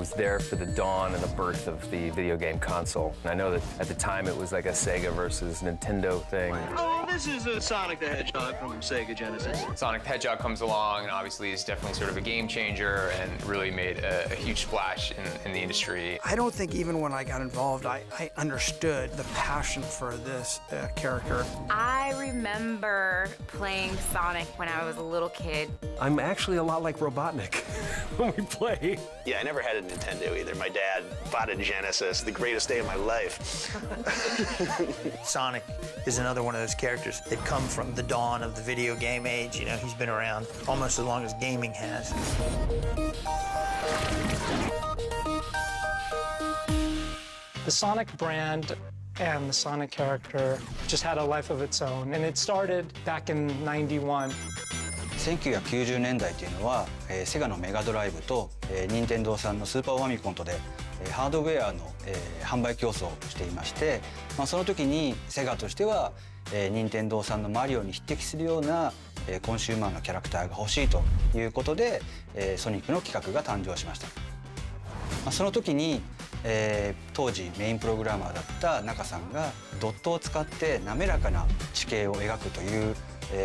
was there for the dawn and the birth of the video game console. And I know that at the time it was like a Sega versus Nintendo thing. Oh, this is a Sonic the Hedgehog from Sega Genesis. Sonic the Hedgehog comes along and obviously is definitely sort of a game changer and really made a huge splash in the industry. I don't think even when I got involved, I understood the passion for this character. I remember playing Sonic when I was a little kid. I'm actually a lot like Robotnik when we play. Yeah, I never had a Nintendo either. My dad bought a Genesis, the greatest day of my life. Sonic is another one of those characters that come from the dawn of the video game age. You know, he's been around almost as long as gaming has. The Sonic brand and the Sonic character just had a life of its own, and it started back in '91. 1990年代というのは、セガのメガドライブと、任天堂さんのスーパーファミコンとで、ハードウェアの、販売競争をしていまして、その時にセガとしては、任天堂さんのマリオに匹敵するような、コンシューマーのキャラクターが欲しいということで、ソニックの企画が誕生しました。その時に、当時メインプログラマーだった中さんがドットを使って滑らかな地形を描くという、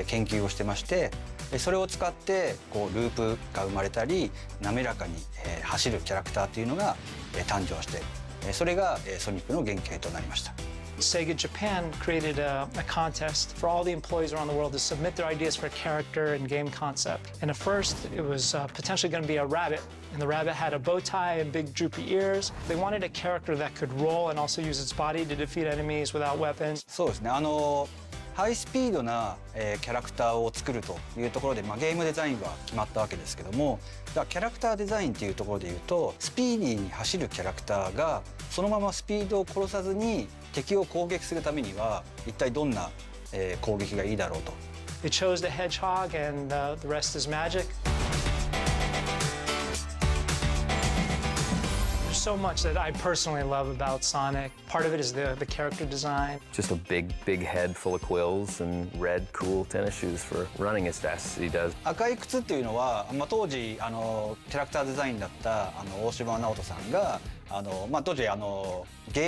研究をしてまして、それを使ってこうループが生まれたり滑らかに、走るキャラクターというのが、誕生して、それが、ソニックの原型となりました。Sega Japan created a contest for all the employees around the world to submit their ideas for a character and game concept. And at first, it was potentially going to be a rabbit. And the rabbit had a bow tie and big droopy ears. They wanted a character that could roll and also use its body to defeat enemies without weapons. そうですね。ハイスピードな、キャラクターを作るというところで、ゲームデザインは決まったわけですけども、キャラクターデザインっていうところでいうと、スピーディーに走るキャラクターがそのままスピードを殺さずに敵を攻撃するためには一体どんな、攻撃がいいだろうと。They chose the hedgehog and the rest is magic. There's so much that I personally love about Sonic. Part of it is the character design. Just a big head full of quills and red, cool tennis shoes for running as fast as he does. 赤い靴っていうのは、当時キャラクターデザインだった大島直人さんが当時ゲ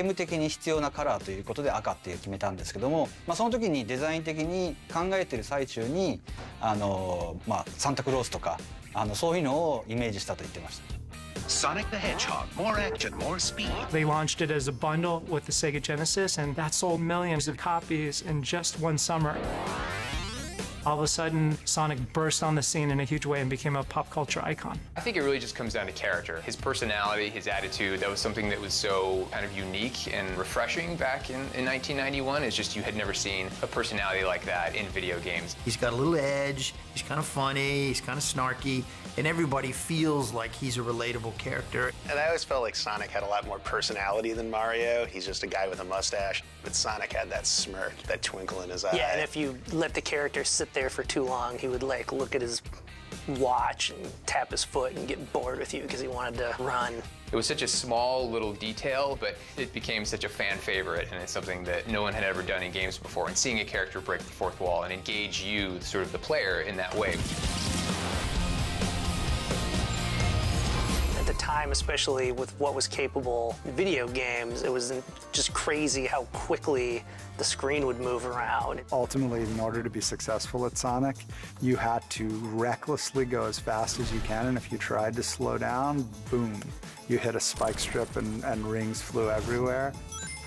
ーム的に必要なカラーということで赤っていう決めたんですけども、その時にデザイン的に考えてる最中にサンタクロースとかそういうのをイメージしたと言ってました。Sonic the Hedgehog, more action, more speed. They launched it as a bundle with the Sega Genesis, and that sold millions of copies in just one summer. All of a sudden, Sonic burst on the scene in a huge way and became a pop culture icon. I think it really just comes down to character. His personality, his attitude, that was something that was so kind of unique and refreshing back in 1991. It's just you had never seen a personality like that in video games. He's got a little edge, he's kind of funny, he's kind of snarky, and everybody feels like he's a relatable character. And I always felt like Sonic had a lot more personality than Mario. He's just a guy with a mustache. But Sonic had that smirk, that twinkle in his eye. Yeah, and if you let the character sit there for too long, he would like look at his watch and tap his foot and get bored with you because he wanted to run. It was such a small little detail, but it became such a fan favorite, and it's something that no one had ever done in games before. And seeing a character break the fourth wall and engage you, sort of the player, in that way. At the time, especially with what was capable in video games, it was just crazy how quickly the screen would move around. Ultimately, in order to be successful at Sonic, you had to recklessly go as fast as you can, and if you tried to slow down, boom, you hit a spike strip and rings flew everywhere.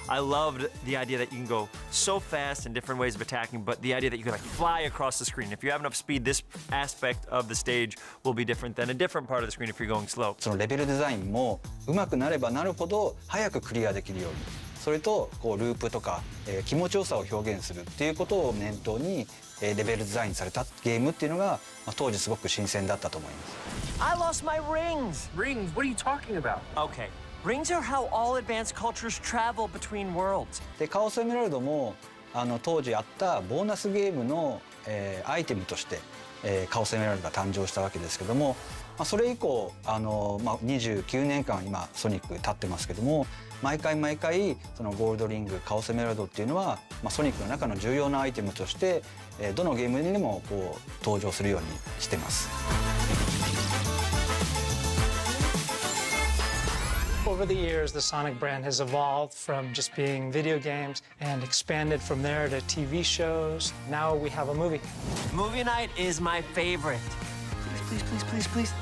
I loved the idea that you can go so fast in different ways of attacking, but the idea that you can like fly across the screen. If you have enough speed, this aspect of the stage will be different than a different part of the screen if you're going slow. そのレベルデザインも上手くなればなるほど早くクリアできるように、それとこうループとか、気持ちよさを表現するっていうことを念頭に、レベルデザインされたゲームっていうのが、当時すごく新鮮だったと思います。I lost my rings. Rings? What are you talking about? Okay. Rings are how all advanced cultures travel between worlds. でカオスエメラルドも当時あったボーナスゲームの、アイテムとして、カオスエメラルドが誕生したわけですけども、それ以降29年間今ソニック経ってますけども、毎回そのゴールドリングカオスエメラルドっていうのは、ソニックの中の重要なアイテムとして、どのゲームにもこう登場するようにしてます。Over the years, the Sonic brand has evolved from just being video games and expanded from there to TV shows. Now we have a movie. Movie night is my favorite. Please, please, please, please, please.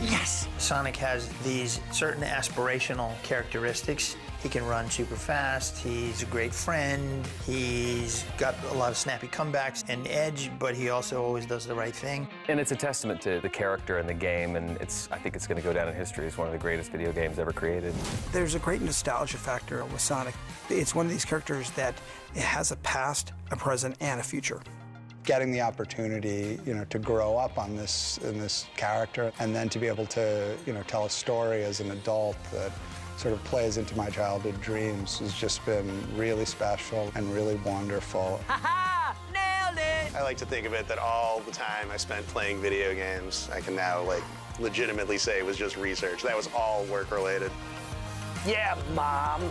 Yes! Sonic has these certain aspirational characteristics. He can run super fast, he's a great friend, he's got a lot of snappy comebacks and edge, but he also always does the right thing. And it's a testament to the character in the game, and I think it's going to go down in history as one of the greatest video games ever created. There's a great nostalgia factor with Sonic. It's one of these characters that it has a past, a present, and a future. Getting the opportunity, to grow up in this character, and then to be able to, tell a story as an adult that sort of plays into my childhood dreams has just been really special and really wonderful. Ha-ha! Nailed it! I like to think of it that all the time I spent playing video games, I can now, legitimately say it was just research. That was all work-related. Yeah, Mom.